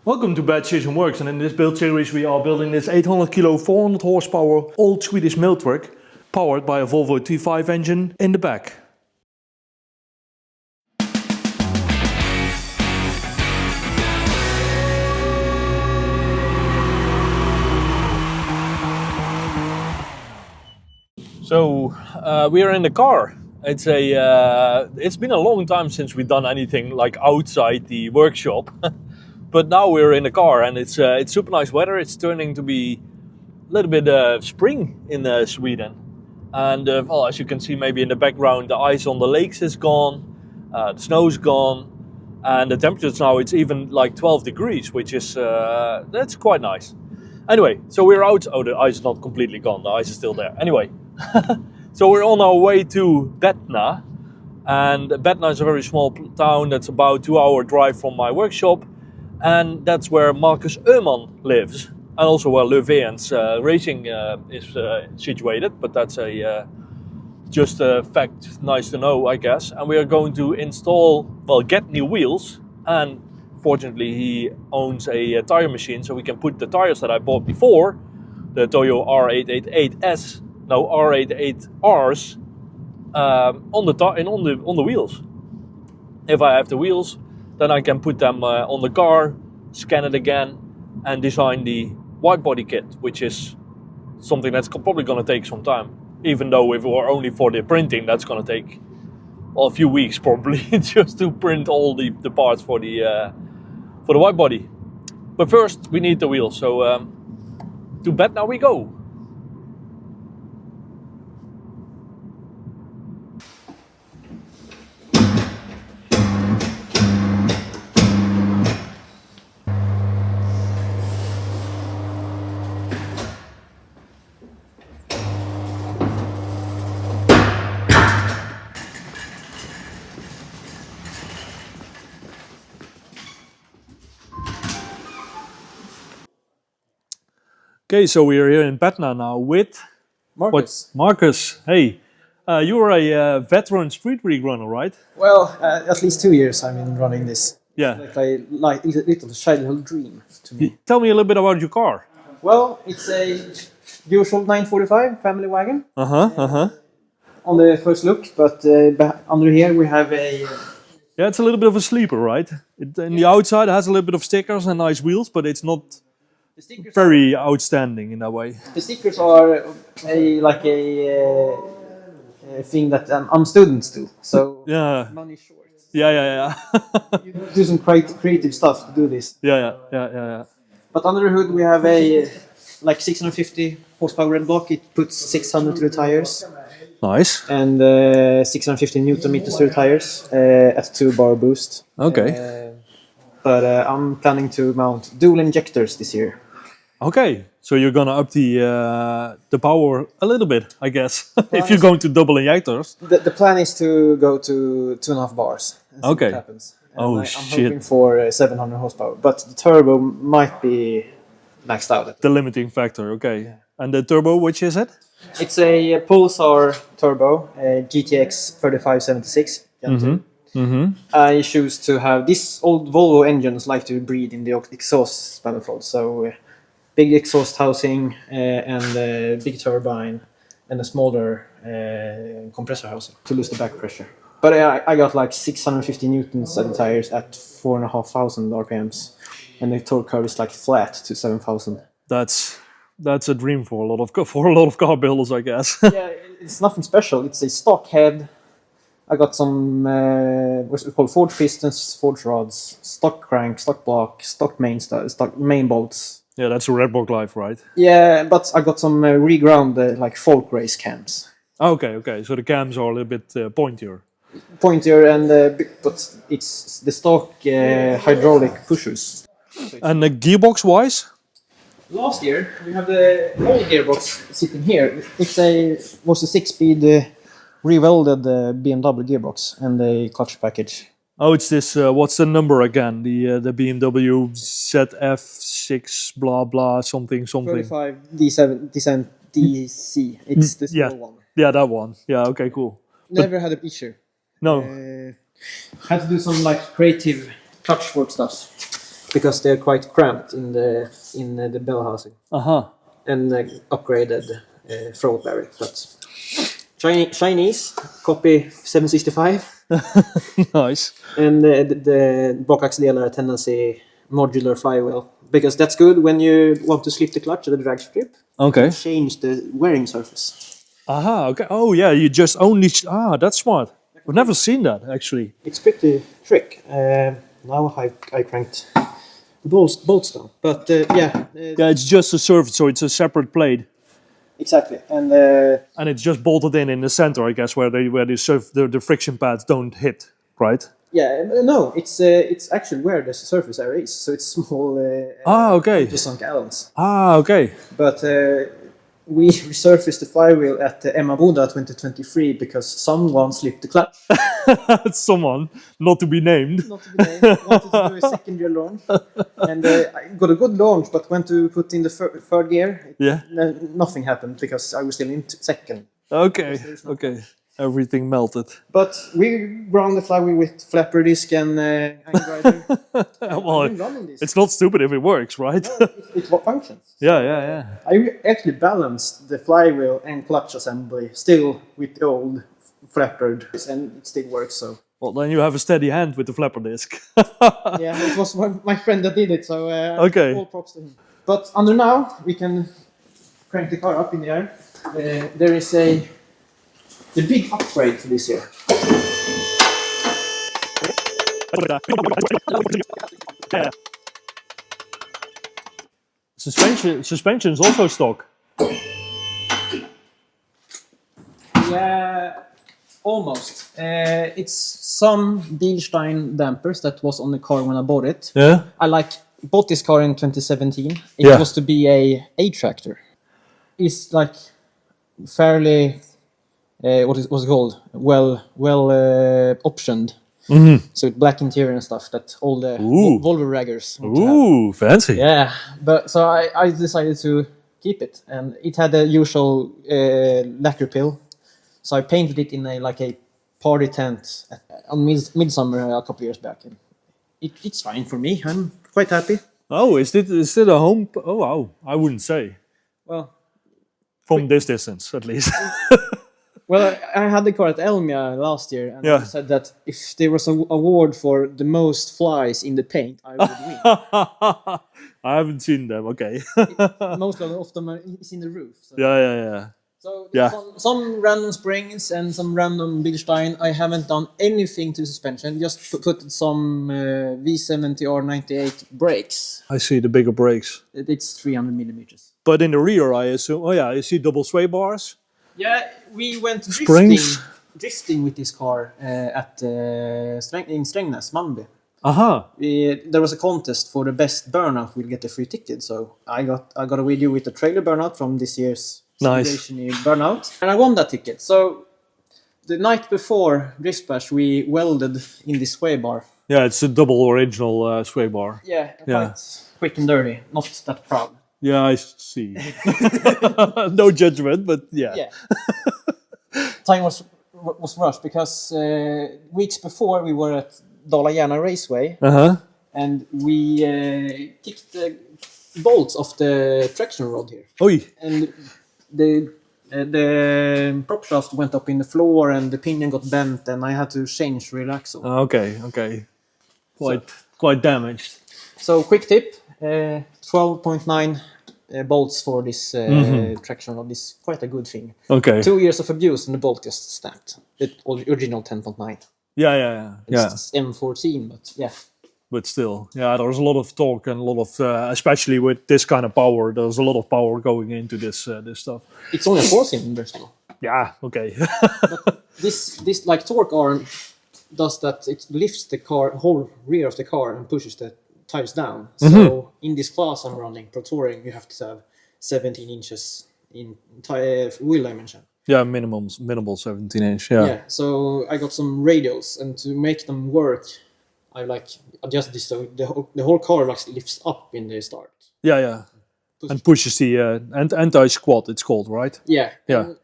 Welcome to Bad Season Works, and in this build series we are building this 800 kilo 400 horsepower old Swedish Mailtruck powered by a Volvo T5 engine in the back. So we are in the car. It's been a long time since we've done anything like outside the workshop. But now we're in the car and it's super nice weather. It's turning to be a little bit spring in Sweden. And well, as you can see maybe in the background, the ice on the lakes is gone, the snow's gone, and the temperatures now, it's even like 12 degrees, which is, that's quite nice. Anyway, so we're out. Oh, the ice is not completely gone, the ice is still there. Anyway, so we're on our way to Bettna. And Bettna is a very small town that's about 2-hour drive from my workshop. And that's where Marcus Öhman lives, and also where Löfven's racing is situated. But that's just a fact, nice to know, I guess. And we are going to install, well, get new wheels. And fortunately, he owns a tire machine, so we can put the tires that I bought before, the Toyo R888S, no R888Rs, on the wheels. If I have the wheels, then I can put them on the car, scan it again, and design the Widebody kit, which is something that's probably going to take some time. Even though if it were only for the printing, that's going to take, well, a few weeks probably just to print all the parts for the Widebody. But first, we need the wheels. So to Bettna we go. Okay, so we are here in Bettna now with Marcus. Marcus, hey, you're a veteran street rig runner, right? Well, at least 2 years I've been running this. Yeah. Like a little childhood dream to me. Tell me a little bit about your car. Well, it's a usual 945 family wagon. On the first look, but under here we have a... Yeah, it's a little bit of a sleeper, right? In the outside it has a little bit of stickers and nice wheels, but it's not very outstanding in that way. The stickers are like a thing that students do. So yeah, money short. Yeah. You do some creative stuff to do this. Yeah. But under the hood we have a like 650 horsepower red block. It puts 600 to the tires. Nice. And 650 Newton meters to the tires at 2-bar boost. Okay. But I'm planning to mount dual injectors this year. Okay, so you're gonna up the power a little bit, I guess. If you're going to double injectors. The plan is to go to 2.5 bars. And see okay. What happens. And I'm shit. hoping for 700 horsepower, but the turbo might be maxed out. The limiting factor, okay. Yeah. And the turbo, which is it? It's a Pulsar turbo, a GTX 3576 Gen 2. I choose to have these old Volvo engines like to breathe in the exhaust manifold, so big exhaust housing and a big turbine and a smaller compressor housing to lose the back pressure. But I got like 650 newtons at the tires at 4,500 RPMs, and the torque curve is like flat to 7,000. That's a dream for a lot of car builders, I guess. Yeah, it's nothing special. It's a stock head. I got some what's it called, forged pistons, forged rods, stock crank, stock block, stock main bolts. Yeah, that's a Redbox life, right? Yeah, but I got some reground like folk race cams. Okay. So the cams are a little bit pointier. And but it's the stock hydraulic pushers. And the gearbox wise? Last year we have the old gearbox sitting here. It was a 6-speed rewelded BMW gearbox and a clutch package. Oh, it's this. What's the number again? The BMW ZF6 blah blah something. 35 D7 DC. It's the small one. Yeah, that one. Yeah. Okay. Cool. Never had an issue. No. Had to do some like creative clutch work stuff. because they're quite cramped in the bell housing. And upgraded throat barrier. But Chinese copy 765. Nice. And the bakaxdelar tendency modular flywheel, because that's good when you want to slip the clutch or the drag strip. Okay. Change the wearing surface. Okay. Oh yeah, you just only that's smart. I've never seen that actually. It's pretty trick. Now I cranked the bolts down, but yeah, it's just a surface, so it's a separate plate. Exactly, and it's just bolted in the center, I guess, where the friction pads don't hit, right? Yeah, no, it's actually where the surface area is, so it's small. Okay. Sunk Allens. Okay. But we resurfaced the flywheel at the Öhman 2023 because someone slipped the clutch. Someone, not to be named. Not to be named. Wanted to do a secondary launch, and I got a good launch, but went to put in the third gear. Nothing happened because I was still in second. Okay. Okay. Everything melted. But we ground the flywheel with flapper disc and grinder. Well, it's not stupid if it works, right? No, it functions. Yeah. I actually balanced the flywheel and clutch assembly still with the old flapper disc, and it still works. So. Well, then you have a steady hand with the flapper disc. Yeah, it was my friend that did it, so okay. All props to him. But under now, we can crank the car up in the air. There is the big upgrade for this year. Suspension's also stock. Yeah, almost. It's some Bilstein dampers that was on the car when I bought it. Yeah. I bought this car in 2017. It was to be a A-tractor. It's like fairly what's it called? Well optioned. Mm-hmm. So with black interior and stuff that all the Volvo raggers want to have. Fancy. Yeah, but so I decided to keep it, and it had the usual lacquer pill. So I painted it in a party tent on midsummer a couple of years back, and it's fine for me. I'm quite happy. Oh, is it a home? Oh wow, I wouldn't say. Well, from this distance at least. Well, I had the car at Elmia last year, and I said that if there was an award for the most flies in the paint, I would win. I haven't seen them. Okay. Most of them is in the roof. So. Yeah. So some random springs and some random Bilstein. I haven't done anything to suspension. Just put some V70 R888R brakes. I see the bigger brakes. It's 300 millimeters. But in the rear, I assume. Oh yeah, I see double sway bars. Yeah, we went drifting with this car in Strängnäs, Malmby. There was a contest for the best Burnout. We'll get a free ticket. So I got a video with the trailer Burnout from this year's Burnout, and I won that ticket. So the night before Drift Splash, we welded in this sway bar. Yeah, it's a double original sway bar. Yeah, quite quick and dirty. Not that proud. Yeah, I see. No judgment, but yeah. Time was rushed because weeks before we were at Dala-Järna Raceway, and we kicked the bolts off the traction rod here. Oi. And the prop shaft went up in the floor, and the pinion got bent, and I had to change relaxo. Okay. Quite damaged. So quick tip: 12.9 bolts for this traction rod is quite a good thing. Okay. 2 years of abuse and the bolt just snapped. The original 10.9. Yeah. It's M14, but yeah. But still, there's a lot of torque and a lot of, especially with this kind of power, there's a lot of power going into this stuff. It's only a 4-cylinder still. Yeah, okay. But this like torque arm does that. It lifts the whole rear of the car and pushes the tires down. So in this class I'm running Pro Touring, you have to have 17 inches in wheel dimension. Yeah, minimal 17 inch. Yeah. So I got some radials, and to make them work, I adjust this so the whole car lifts up in the start. Yeah. And pushes the anti-squat, it's called, right? Yeah. And,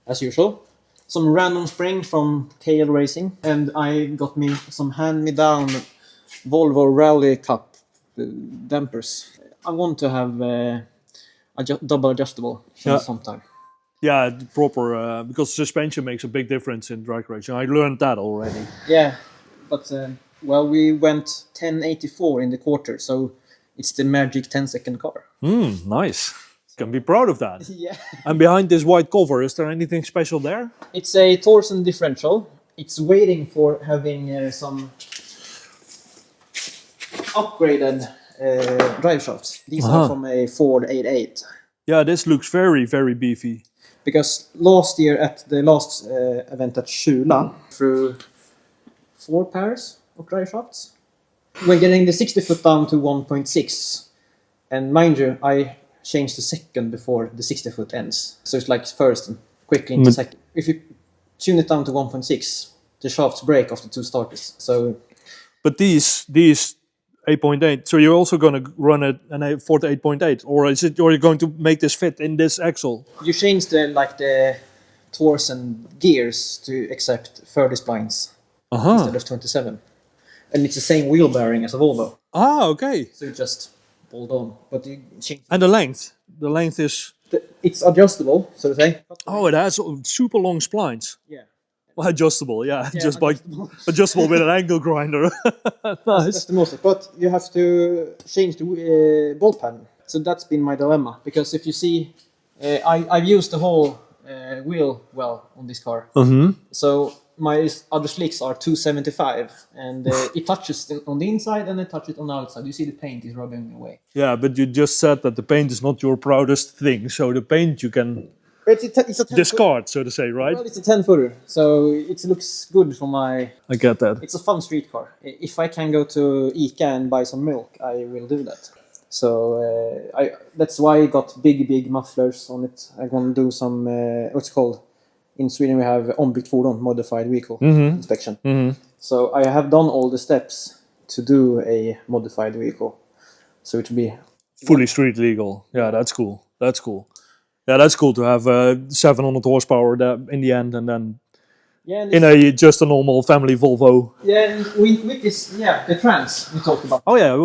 as usual, some random spring from KL Racing, and I got me some hand-me-down Volvo Rally Cup the dampers. I want to have double adjustable sometime. Yeah, proper, because suspension makes a big difference in drag racing. I learned that already. Yeah, but we went 1084 in the quarter, so it's the magic 10-second car. Nice. Can be proud of that. Yeah. And behind this white cover, is there anything special there? It's a torsion differential. It's waiting for having some upgraded drive shafts. These are from a Ford 88. Yeah, this looks very, very beefy. Because last year at the last event at Kjula, through 4 pairs of drive shafts, we're getting the 60 foot down to 1.6. And mind you, I changed the second before the 60 foot ends. So it's like first and quickly into second. If you tune it down to 1.6, the shafts break after 2 starters. So, but these 8.8. So you're also going to run it an Ford 8.8, or is it? Or you're going to make this fit in this axle? You change the torsion gears to accept 30 splines instead of 27, and it's the same wheel bearing as a Volvo. Ah, okay. So you just bolt on, but you change. And the length. The length is. It's adjustable, so to say. Oh, it has super long splines. Yeah. Well, adjustable, yeah. Just adjustable. Adjustable with an angle grinder. Nice. That's the most. But you have to change the bolt pattern. So that's been my dilemma. Because if you see, I've used the whole wheel well on this car. So my other slicks are 275. And it touches on the inside and it touches on the outside. You see the paint is rubbing away. Yeah, but you just said that the paint is not your proudest thing. So the paint you can... It's a discard, so to say, right? Well, it's a 10-footer, so it looks good for my... I get that. It's a fun street car. If I can go to ICA and buy some milk, I will do that. So that's why I got big mufflers on it. I'm going to do some, what's it called? In Sweden we have ombytt fordon, modified vehicle inspection. So I have done all the steps to do a modified vehicle. So it will be... fully street legal. Yeah, that's cool. That's cool. Yeah, that's cool to have 700 horsepower in the end, and then just a normal family Volvo. Yeah, and with this, the trans we talked about. Oh yeah,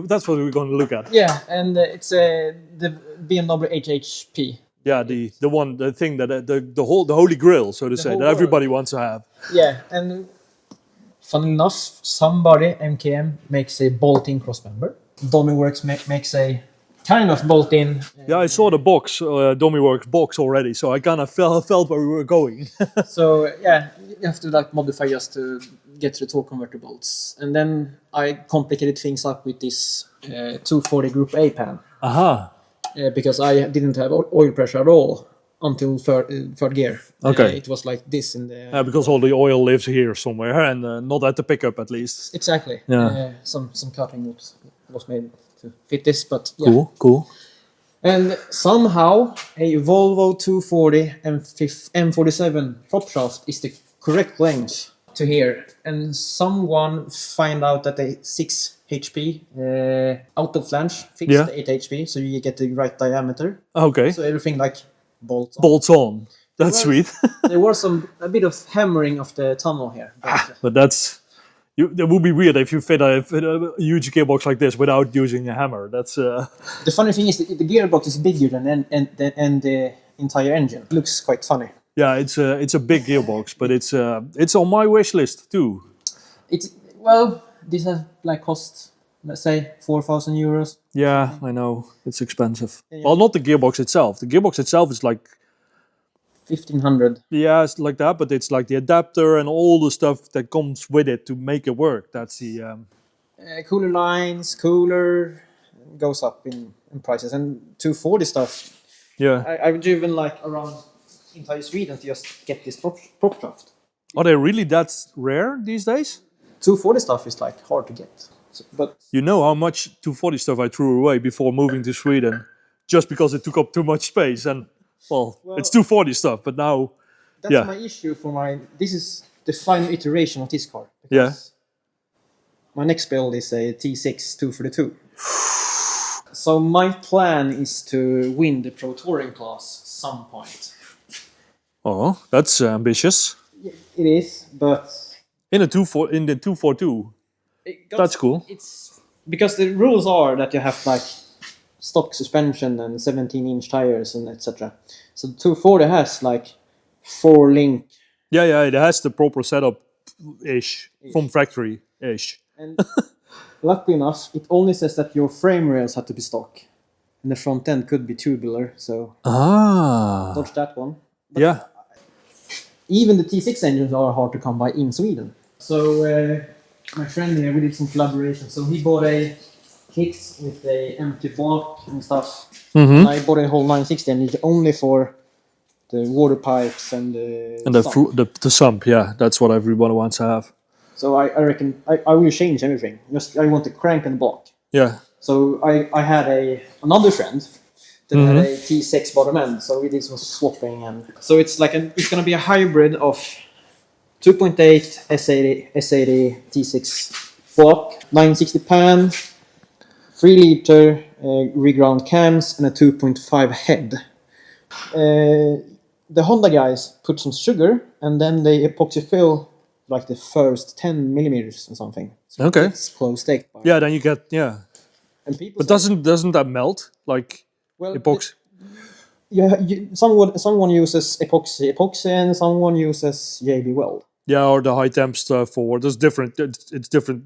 that's what we were going to look at. Yeah, and it's the BMW HHP. Yeah, the thing that the holy grail, so to say, that everybody wants to have. Yeah, and fun enough, somebody MKM makes a bolt-in crossmember. Domiworks makes a kind of bolt-in. Yeah, I saw the box, Domiworks box already, so I kind of felt where we were going. So yeah, you have to modify just to get to the torque converter bolts, and then I complicated things up with this 240 Group A pan. Because I didn't have oil pressure at all until third gear. Okay. It was like this in the... Yeah, because all the oil lives here somewhere, and not at the pickup at least. Exactly. Yeah. Some cutting was made to fit this, but yeah. Cool. And somehow a Volvo 240 M47 prop shaft is the correct length to here. And someone find out that a 6 HP out of flange fixed the 8 HP, so you get the right diameter. Okay. So everything bolts on. Bolts on. That's sweet. There was a bit of hammering of the tunnel here. But that's... It would be weird if you fit a huge gearbox like this without using a hammer. That's... The funny thing is that the gearbox is bigger than the entire engine. It looks quite funny. Yeah, it's a big gearbox, but it's on my wish list too. This has cost, let's say, 4,000 euros. Yeah, I know it's expensive. Yeah. Well, not the gearbox itself. The gearbox itself is like 1,500. Yeah, it's like that, but it's like the adapter and all the stuff that comes with it to make it work. That's the cooler lines, cooler goes up in prices, and 240 stuff. Yeah, I've driven around entire Sweden to just get this prop shaft. Are they really that rare these days? 240 stuff is hard to get. But you know how much 240 stuff I threw away before moving to Sweden, just because it took up too much space. And well it's 240 stuff, but now that's my issue for this is the final iteration of this car. My next build is a T6 232. So my plan is to win the Pro Touring class some point. Oh, that's ambitious. Yeah, it is, but in the 242. That's cool. because the rules are that you have like stock suspension and 17-inch tires and etc. So the 240 has like 4-link. Yeah, it has the proper setup-ish. From factory-ish. And luckily enough, it only says that your frame rails have to be stock. And the front end could be tubular, so dodge that one. But yeah. Even the T6 engines are hard to come by in Sweden. So my friend here, we did some collaboration. So he bought a kit with a empty block and stuff. And I bought a whole 960 engine only for the water pipes and the sump. Yeah, that's what everybody wants to have. So I reckon I will change everything. Just I want the crank and block. Yeah. So I had another friend that had a T6 bottom end. So we did some swapping, and so it's like it's gonna be a hybrid of 2.8 S80 T6 block, 960 pan, 3 liter reground cams, and a 2.5 head. The Honda guys put some sugar, and then they epoxy fill like the first 10 millimeters or something. So Okay. it's close take. Yeah, then you get And people But doesn't that melt like epoxy? Someone uses epoxy, and someone uses JB Weld. Yeah, or the high temp stuff, or there's different. It's different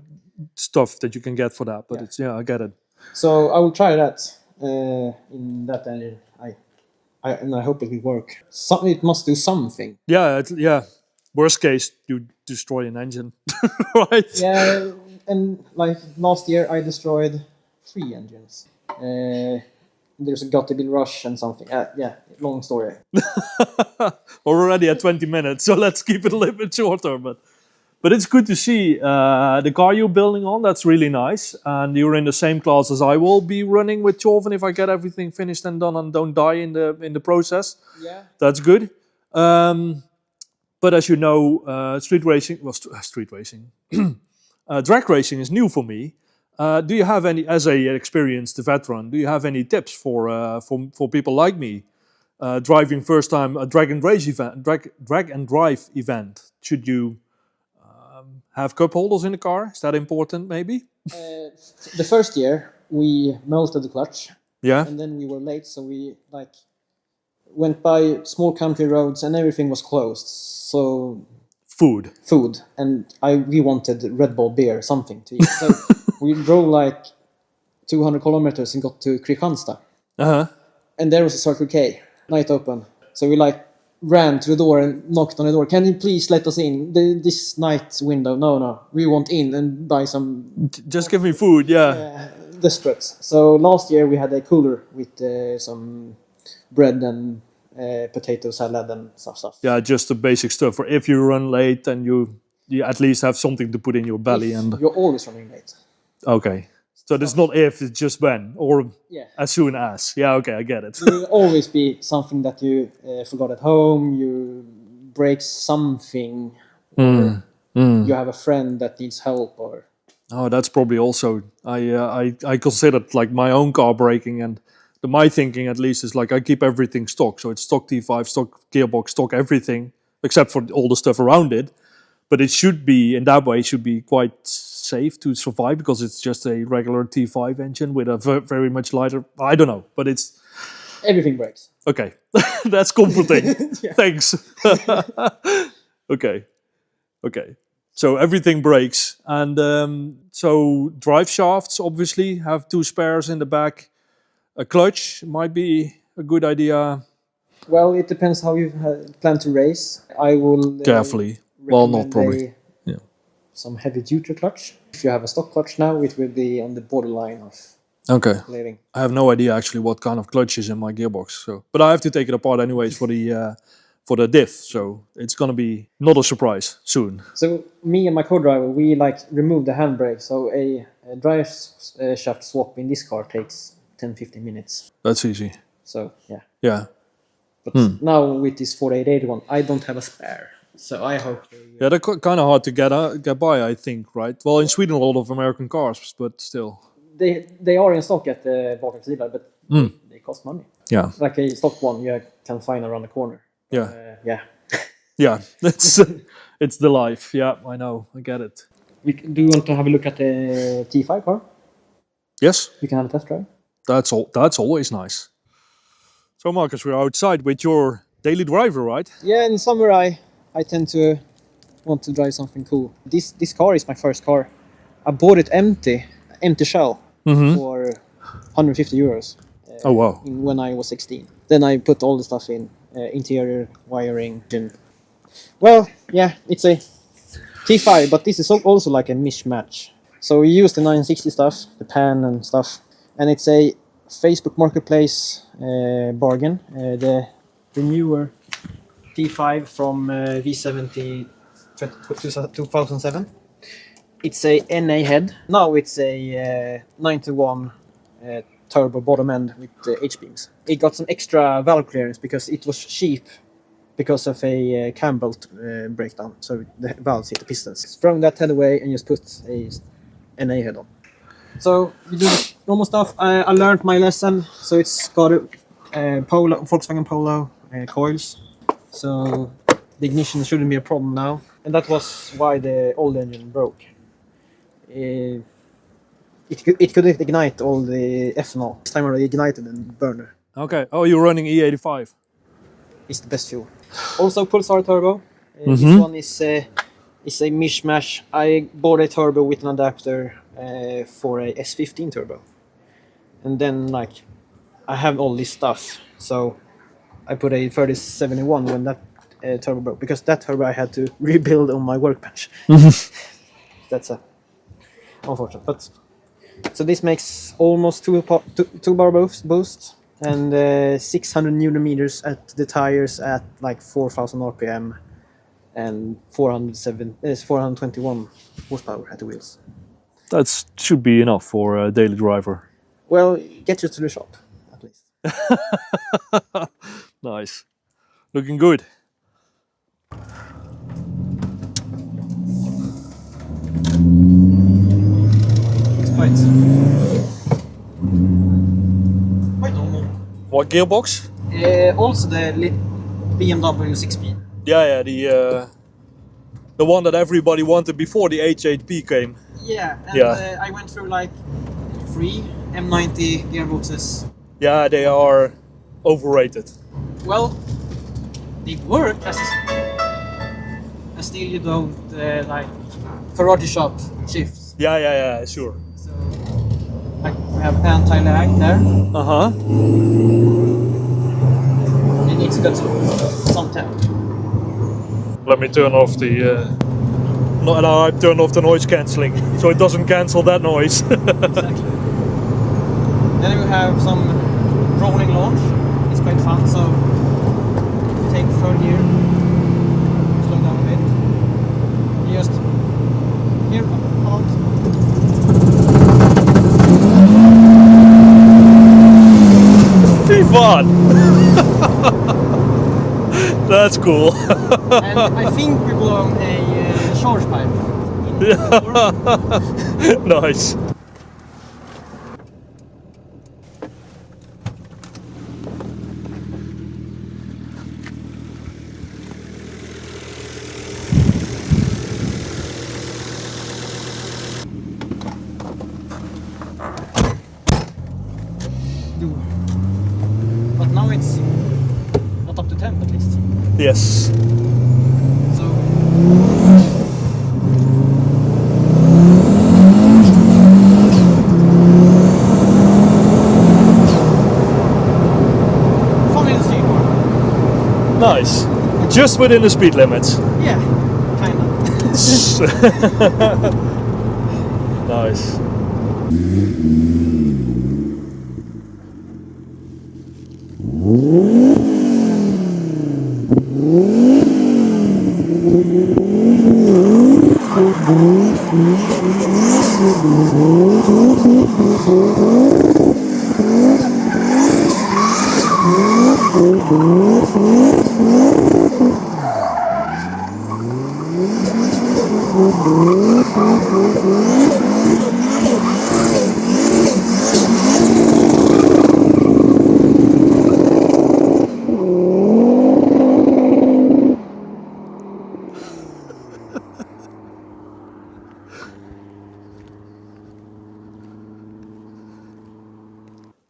stuff that you can get for that. But it's I get it. So I will try that in that engine. I hope it will work. It must do something. Yeah. Worst case, you destroy an engine, right? Yeah, and like last year I destroyed 3 engines. There's a got to be rush and something. Long story. Already at 20 minutes, so let's keep it a little bit shorter. But it's good to see the car you're building on. That's really nice, and you're in the same class as I will be running with Torven if I get everything finished and done and don't die in the process. Yeah, that's good. But as you know, street racing, drag racing is new for me. Do you have any, as a experienced veteran, do you have any tips for people like me driving first time a drag and drive event? Should you have cup holders in the car? Is that important, maybe? The first year we melted the clutch. Yeah. And then we were late, so we went by small country roads and everything was closed. So food, and we wanted Red Bull beer, something to eat. So we drove like 200 kilometers and got to Kristianstad. And there was a Circle K, night open. So we ran to the door and knocked on the door. Can you please let us in? This night window. No, we want in and buy some. Just give me food, yeah. Desperate. So last year we had a cooler with some bread and potato salad and stuff. Yeah, just the basic stuff. For if you run late, and you at least have something to put in your belly. And you're always running late. Okay. So it's not if, it's just when, or as soon as. Yeah, okay, I get it. There will always be something that you forgot at home, you break something, or you have a friend that needs help, or... Oh, that's probably also... I considered like my own car breaking, and my thinking at least is like I keep everything stock. So it's stock T5, stock gearbox, stock everything, except for all the stuff around it. But it should be, in that way, it should be quite safe to survive because it's just a regular T5 engine with a very much lighter... I don't know, but it's... Everything breaks. Okay, that's comforting. Thanks. Okay. So everything breaks. And so drive shafts, obviously, have 2 spares in the back. A clutch might be a good idea. Well, it depends how you plan to race. I will... Carefully. Well, not probably. Some heavy-duty clutch. If you have a stock clutch now, it will be on the borderline of living. I have no idea actually what kind of clutch is in my gearbox. So, but I have to take it apart anyways for the diff. So it's gonna be not a surprise soon. So me and my co-driver, we remove the handbrake. So a drive shaft swap in this car takes 10-15 minutes. That's easy. So yeah. Yeah. But now with this 4881, I don't have a spare. So I hope... Yeah, they're kind of hard to get by, I think, right? Well, in Sweden, a lot of American cars, but still. They are in stock at the Volvo dealer, but they cost money. Yeah. Like a stock one you can find around the corner. Yeah. Yeah, it's the life. Yeah, I know. I get it. Do you want to have a look at the T5 car? Yes, you can have a test drive. that's all. That's always nice. So, Marcus, we're outside with your daily driver, right? Yeah, in summer I tend to want to drive something cool. This car is my first car. I bought it empty shell for 150 euros. Oh wow! When I was 16. Then I put all the stuff in, interior, wiring, and well, yeah, it's a T5, but this is also like a mismatch. So we use the 960 stuff, the pan and stuff, and it's a Facebook Marketplace bargain. The newer T5 from V70 2007. It's a NA head. Now it's a 91 turbo bottom end with H-beams. It got some extra valve clearance because it was cheap because of a cam belt breakdown. So the valves hit the pistons. Throw that head away and just put a NA head on. So we do the normal stuff. I learned my lesson. So it's got a Polo, Volkswagen Polo coils. So the ignition shouldn't be a problem now. And that was why the old engine broke. It couldn't ignite all the ethanol. This time I already ignited and burner. Okay. Oh, you're running E85. It's the best fuel. Also Pulsar turbo. This one is a mishmash. I bought a turbo with an adapter for a S15 turbo. And then like I have all this stuff. So I put a 3071 when that turbo broke, because that turbo I had to rebuild on my workbench. That's unfortunate. But so this makes almost two bar boost and 600 Newton meters at the tires at like 4,000 RPM and 421 horsepower at the wheels. That should be enough for a daily driver. Well, get you to the shop at least. Nice. Looking good. It's quite normal. What gearbox? Also the BMW 6-speed. Yeah, the one that everybody wanted before the H8P came. Yeah, and Yeah. I went through like 3 M90 gearboxes. Yeah, they are overrated. Well, they work as still you don't like karate shop shifts. Yeah, sure. So like we have anti-lag there. It needs to go to some temp. Let me turn off the. No, I turned off the noise cancelling, so it doesn't cancel that noise. Exactly. Then we have some rolling launch. It's quite fun. So take third gear, slow down a bit. You just here out. Fy fan! That's cool. And I think we blown a charge pipe. Nice. But now it's not up to temp at least. Yes. So Nice. Just within the speed limits. Yeah, kinda. Nice.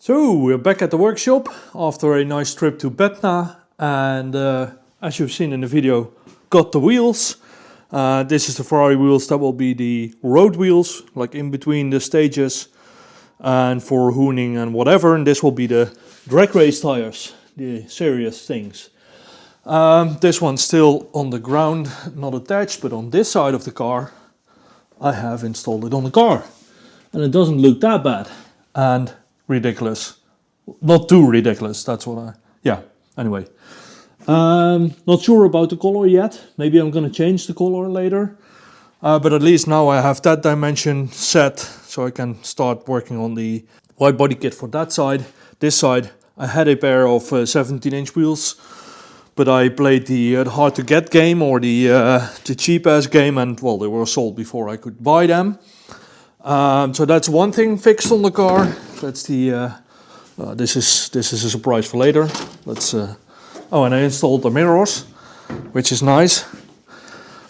So we're back at the workshop after a nice trip to Betna, and as you've seen in the video, got the wheels. This is the Ferrari wheels that will be the road wheels, like in between the stages and for hooning and whatever, and this will be the drag race tires, the serious things. This one's still on the ground, not attached, but on this side of the car I have installed it on the car, and it doesn't look that bad. And ridiculous, not too ridiculous, that's what anyway. Not sure about the color yet, maybe I'm gonna change the color later, but at least now I have that dimension set, so I can start working on the wide body kit for that side. This side I had a pair of 17-inch wheels, but I played the hard to get game, or the cheap ass game, and well, they were sold before I could buy them. So that's one thing fixed on the car. That's the this is a surprise for later. Let's oh, and I installed the mirrors, which is nice.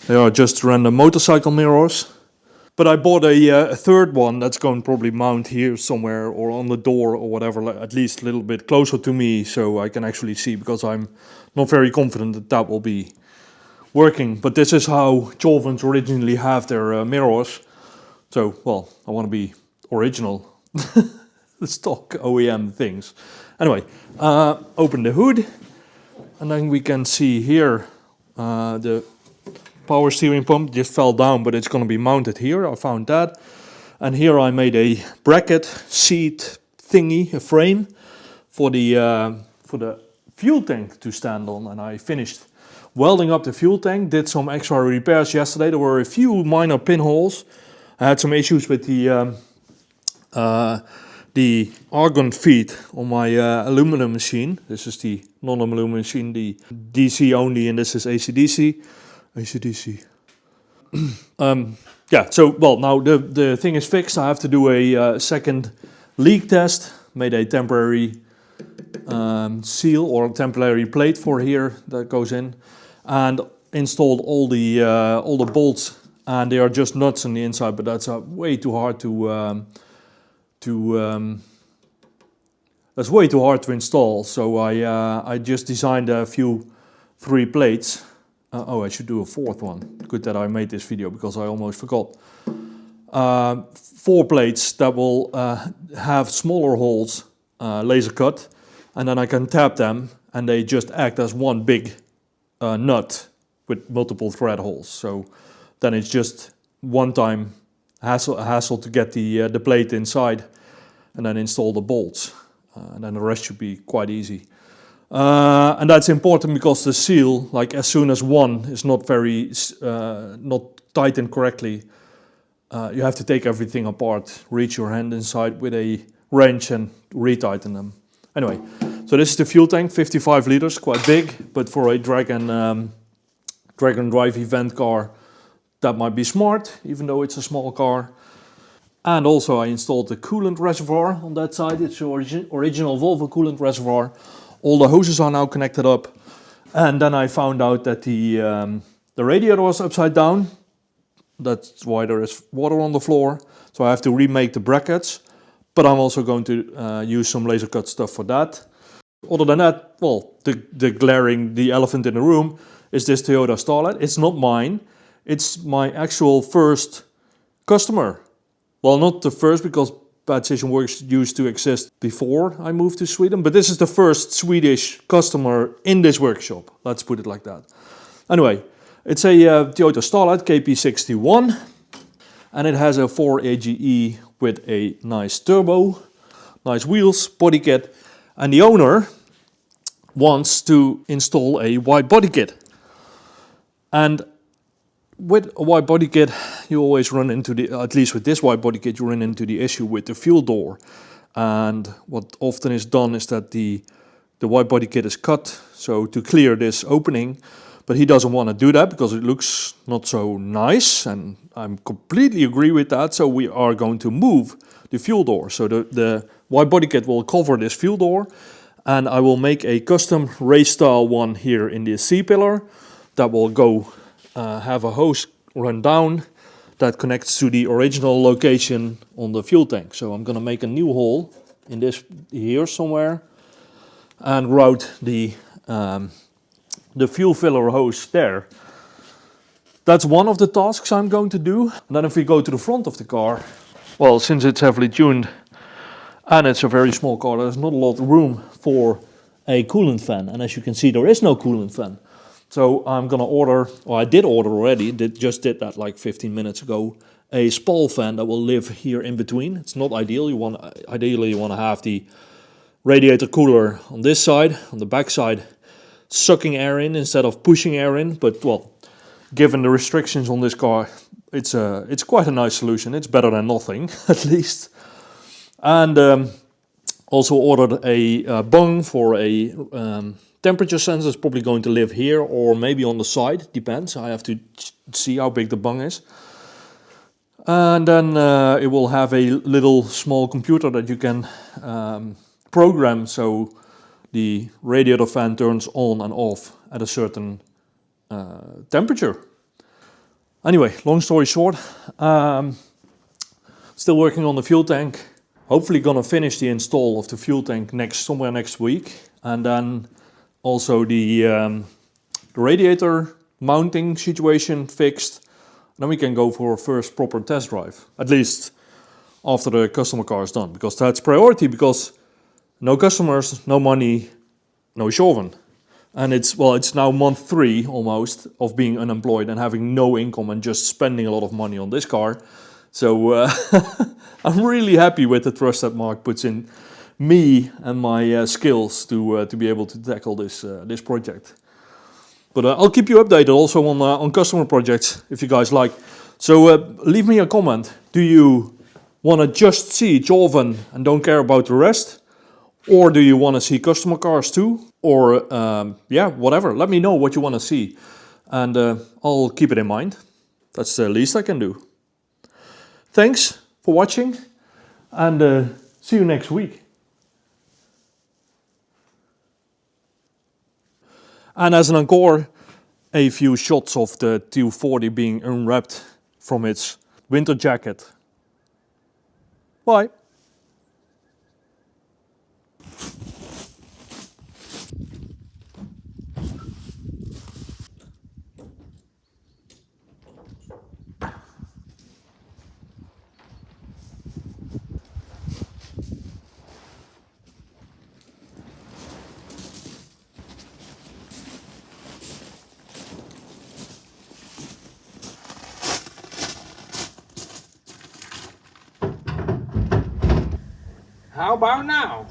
They are just random motorcycle mirrors. But I bought a third one that's going to probably mount here somewhere, or on the door or whatever, at least a little bit closer to me, so I can actually see, because I'm not very confident that that will be working. But this is how Jolvans originally have their mirrors. So, well, I want to be original. The stock OEM things. Anyway, open the hood, and then we can see here the power steering pump just fell down, but it's going to be mounted here. I found that. And here I made a bracket seat thingy, a frame for the fuel tank to stand on, and I finished welding up the fuel tank. Did some extra repairs yesterday. There were a few minor pinholes. I had some issues with the argon feed on my aluminum machine. This is the non-aluminum machine, the DC only, and this is AC/DC. AC/DC. Yeah, so, well, now the thing is fixed. I have to do a second leak test. Made a temporary seal or temporary plate for here that goes in, and installed all the bolts, and they are just nuts on the inside, but that's way too hard that's way too hard to install. So I just designed a few 3 plates. Oh, I should do a 4th one. Good that I made this video, because I almost forgot. 4 plates that will have smaller holes, laser cut, and then I can tap them, and they just act as one big nut with multiple thread holes. So then it's just one time hassle to get the plate inside, and then install the bolts, and then the rest should be quite easy. And that's important, because the seal, like as soon as one is not not tightened correctly, you have to take everything apart, reach your hand inside with a wrench and retighten them. Anyway, so this is the fuel tank, 55 liters, quite big, but for a drag and drive event car, that might be smart, even though it's a small car. And also I installed the coolant reservoir on that side. It's the original Volvo coolant reservoir. All the hoses are now connected up. And then I found out that the radiator was upside down. That's why there is water on the floor. So I have to remake the brackets. But I'm also going to use some laser cut stuff for that. Other than that, well, the elephant in the room is this Toyota Starlet. It's not mine. It's my actual first customer. Well, not the first, because Bad Station Works used to exist before I moved to Sweden, but this is the first Swedish customer in this workshop. Let's put it like that. Anyway, it's a Toyota Starlet KP61, and it has a 4AGE with a nice turbo, nice wheels, body kit, and the owner wants to install a wide body kit. And with a wide body kit, you always run into at least with this wide body kit, you run into the issue with the fuel door. And what often is done is that the wide body kit is cut, so to clear this opening, but he doesn't want to do that because it looks not so nice, and I completely agree with that. So we are going to move the fuel door. So the wide body kit will cover this fuel door, and I will make a custom race style one here in the C-pillar that will go have a hose run down that connects to the original location on the fuel tank. So I'm going to make a new hole in this here somewhere, and route the fuel filler hose there. That's one of the tasks I'm going to do. And then if we go to the front of the car, well, since it's heavily tuned and it's a very small car, there's not a lot of room for a coolant fan. And as you can see, there is no coolant fan. So I'm gonna order, or I did order already, just did that like 15 minutes ago, a spall fan that will live here in between. It's not ideal. Ideally you want to have the radiator cooler on this side, on the back side, sucking air in instead of pushing air in. But well, given the restrictions on this car, it's quite a nice solution. It's better than nothing, at least. And also ordered a bung for a temperature sensor. It's probably going to live here or maybe on the side, depends. I have to see how big the bung is. And then it will have a little small computer that you can program so the radiator fan turns on and off at a certain temperature. Anyway, long story short, still working on the fuel tank. Hopefully gonna finish the install of the fuel tank somewhere next week, and then also the radiator mounting situation fixed. Then we can go for a first proper test drive, at least after the customer car is done, because that's priority, because no customers, no money, no Chauvin. And it's now month 3 almost of being unemployed and having no income and just spending a lot of money on this car. So I'm really happy with the trust that Mark puts in me and my skills to be able to tackle this project. But I'll keep you updated also on customer projects if you guys like. So leave me a comment. Do you want to just see Chauvin and don't care about the rest? Or do you want to see customer cars too? Or yeah, whatever. Let me know what you want to see. And I'll keep it in mind. That's the least I can do. Thanks for watching. And see you next week. And as an encore, a few shots of the 240 being unwrapped from its winter jacket. Bye. How about now?